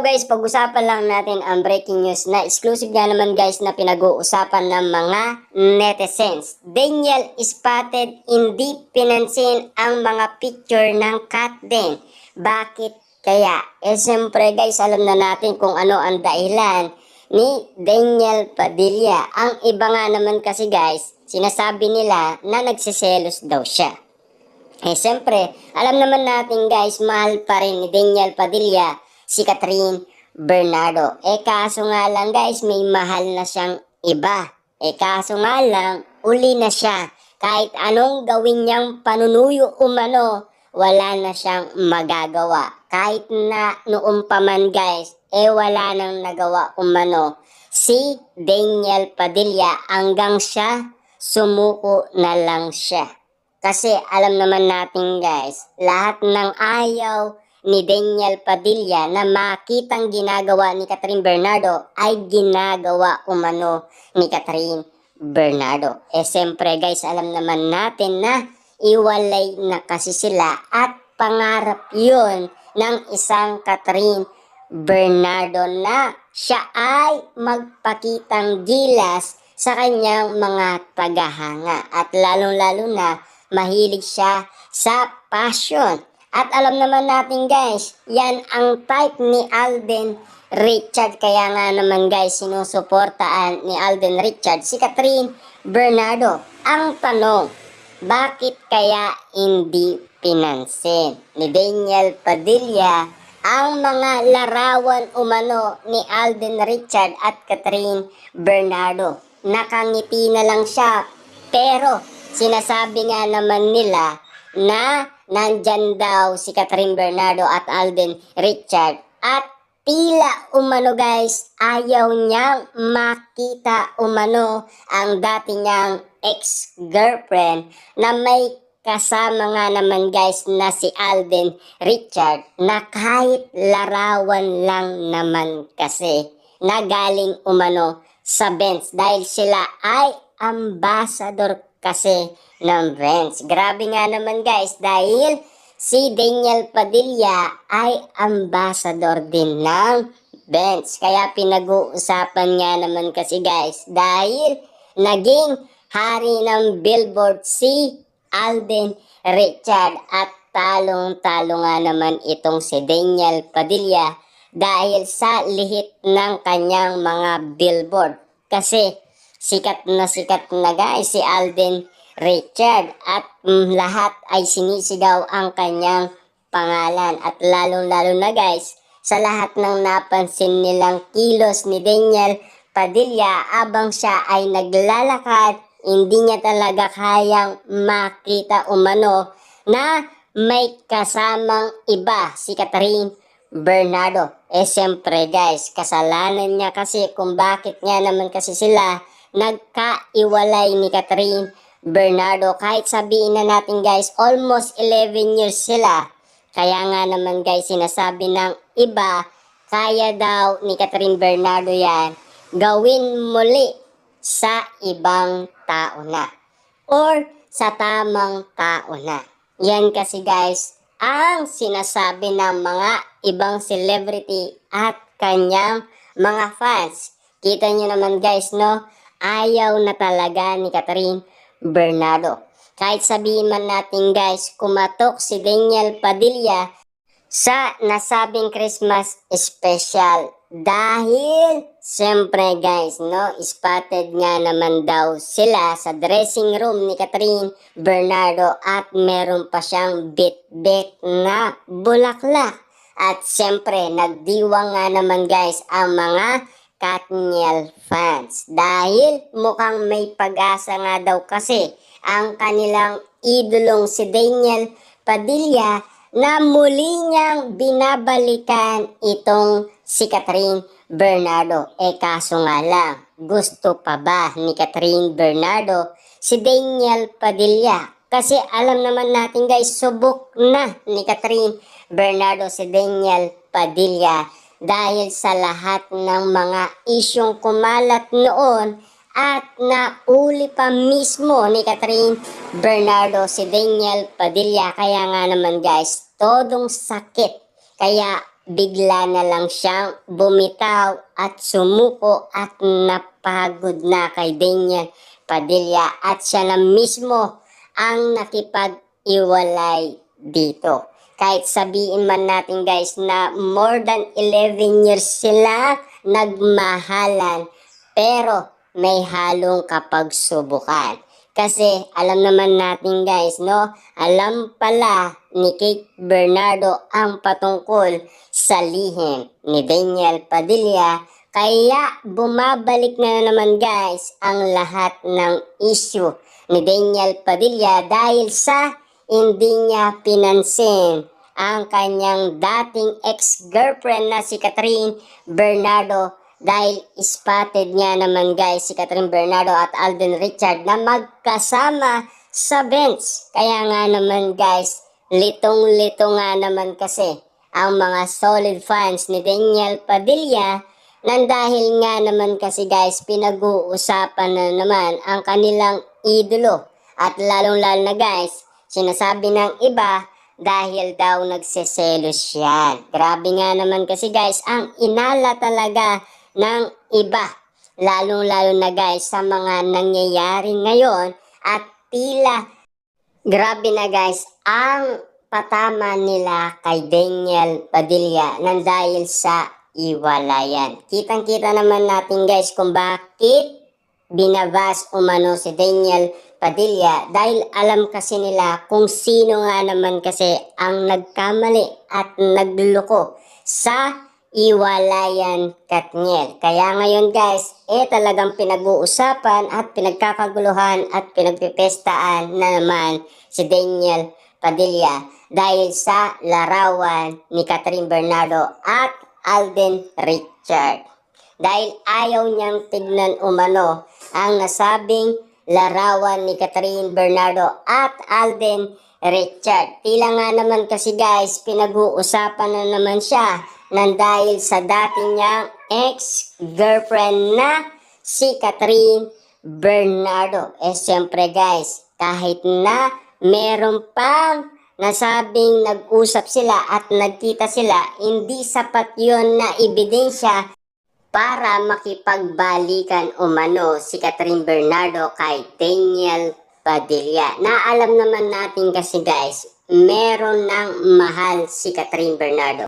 guys, pag-usapan lang natin ang breaking news na exclusive nga naman guys na pinag-uusapan ng mga netizens. Daniel spotted hindi pinansin ang mga picture ng cat din. Bakit kaya? Siyempre guys, alam na natin kung ano ang dahilan ni Daniel Padilla. Ang iba nga naman kasi guys, sinasabi nila na nagsiselos daw siya. Siyempre, alam naman natin guys, mahal pa rin ni Daniel Padilla si Catherine Bernardo. Kaso nga lang guys, may mahal na siyang iba. Kaso nga lang, uli na siya. Kahit anong gawin niyang panunuyo umano, wala na siyang magagawa. Kahit na noong pa man guys, wala nang nagawa umano si Daniel Padilla hanggang siya sumuko na lang siya. Kasi alam naman natin guys, lahat ng ayaw ni Daniel Padilla na makitang ginagawa ni Catherine Bernardo ay ginagawa umano ni Catherine Bernardo. Siyempre guys, alam naman natin na iwalay na kasi sila at pangarap yun ng isang Catherine Bernardo na siya ay magpakitang gilas sa kanyang mga tagahanga at lalong-lalo na mahilig siya sa passion. At alam naman natin guys, yan ang type ni Alden Richard. Kaya nga naman guys, sinusuportaan ni Alden Richard si Catherine Bernardo. Ang tanong, bakit kaya hindi pinansin ni Daniel Padilla ang mga larawan umano ni Alden Richard at Catherine Bernardo? Nakangiti na lang siya, pero sinasabi nga naman nila na nandyan daw si Catherine Bernardo at Alden Richard at tila umano guys, ayaw niyang makita umano ang dati niyang ex-girlfriend na may kasama nga naman guys na si Alden Richard na kahit larawan lang naman kasi na galing umano sa Benz dahil sila ay ambassador kasi ng Benz. Grabe nga naman guys, dahil si Daniel Padilla ay ambassador din ng Benz. Kaya pinag-uusapan nga naman kasi guys, dahil naging hari ng Billboard si Alden Richard at talong-talo nga naman itong si Daniel Padilla dahil sa lihit ng kanyang mga billboard. Kasi sikat na guys si Alden Richard at lahat ay sinisigaw ang kanyang pangalan. At lalong-lalo na guys, sa lahat ng napansin nilang kilos ni Daniel Padilla abang siya ay naglalakad, hindi niya talaga kayang makita umano na may kasamang iba si Catherine Bernardo. Siyempre guys, kasalanan niya kasi kung bakit nga naman kasi sila nagkaiwalay ni Catherine Bernardo. Kahit sabihin na natin guys, almost 11 years sila. Kaya nga naman guys, sinasabi ng iba, kaya daw ni Catherine Bernardo yan gawin muli sa ibang tao na or sa tamang tao na. Yan kasi guys ang sinasabi ng mga ibang celebrity at kanyang mga fans. Kita nyo naman guys, no? Ayaw na talaga ni Catherine Bernardo. Kahit sabihin man natin guys, kumatok si Daniel Padilla sa nasabing Christmas special. Dahil, siyempre guys, no, spotted nga naman daw sila sa dressing room ni Catherine Bernardo at meron pa siyang bit-bit na bulaklak. At siyempre, nagdiwang nga naman guys ang mga Katniel fans dahil mukhang may pag-asa nga daw kasi ang kanilang idolong si Daniel Padilla na muli niyang binabalikan itong si Catherine Bernardo. Kaso nga lang, gusto pa ba ni Catherine Bernardo si Daniel Padilla? Kasi alam naman natin guys, subok na ni Catherine Bernardo si Daniel Padilla dahil sa lahat ng mga isyong kumalat noon at nauli pa mismo ni Catherine Bernardo si Daniel Padilla. Kaya nga naman guys, todong sakit. Kaya bigla na lang siyang bumitaw at sumuko at napagod na kay Daniel Padilla at siya na mismo ang nakipag-iwalay dito. Kahit sabihin man natin guys na more than 11 years sila nagmahalan, pero may halong kapagsubukan. Kasi alam naman natin guys, no? Alam pala ni Kate Bernardo ang patungkol sa lihim ni Daniel Padilla. Kaya bumabalik na naman guys ang lahat ng issue ni Daniel Padilla dahil sa hindi niya pinansin ang kanyang dating ex-girlfriend na si Catherine Bernardo. Dahil spotted niya naman guys si Catherine Bernardo at Alden Richard na magkasama sa bench. Kaya nga naman guys, litong-lito nga naman kasi ang mga solid fans ni Daniel Padilla nang dahil nga naman kasi guys pinag-uusapan na naman ang kanilang idolo. At lalong-lalo na guys, sinasabi ng iba dahil daw nagseselos yan. Grabe nga naman kasi guys ang inala talaga ng iba, lalong-lalo na guys sa mga nangyayari ngayon at tila grabe na guys ang patama nila kay Daniel Padilla nang dahil sa iwalayan. Kitang-kita naman natin guys kung bakit binabas umano si Daniel Padilla dahil alam kasi nila kung sino nga naman kasi ang nagkamali at nagloko sa iwalayan Katniel. Kaya ngayon guys, talagang pinag-uusapan at pinagkakaguluhan at pinagpipestaan na naman si Daniel Padilla dahil sa larawan ni Catherine Bernardo at Alden Richard. Dahil ayaw niyang tignan umano ang nasabing larawan ni Catherine Bernardo at Alden Richard. Tila nga naman kasi guys, pinag-uusapan na naman siya nang dahil sa dati niyang ex-girlfriend na si Catherine Bernardo. Siyempre guys, kahit na meron pang nasabing nag-usap sila at nagkita sila, hindi sapat yon na ebidensya para makipagbalikan umano si Catherine Bernardo kay Daniel Padilla. Na alam naman natin kasi guys, meron ng mahal si Catherine Bernardo.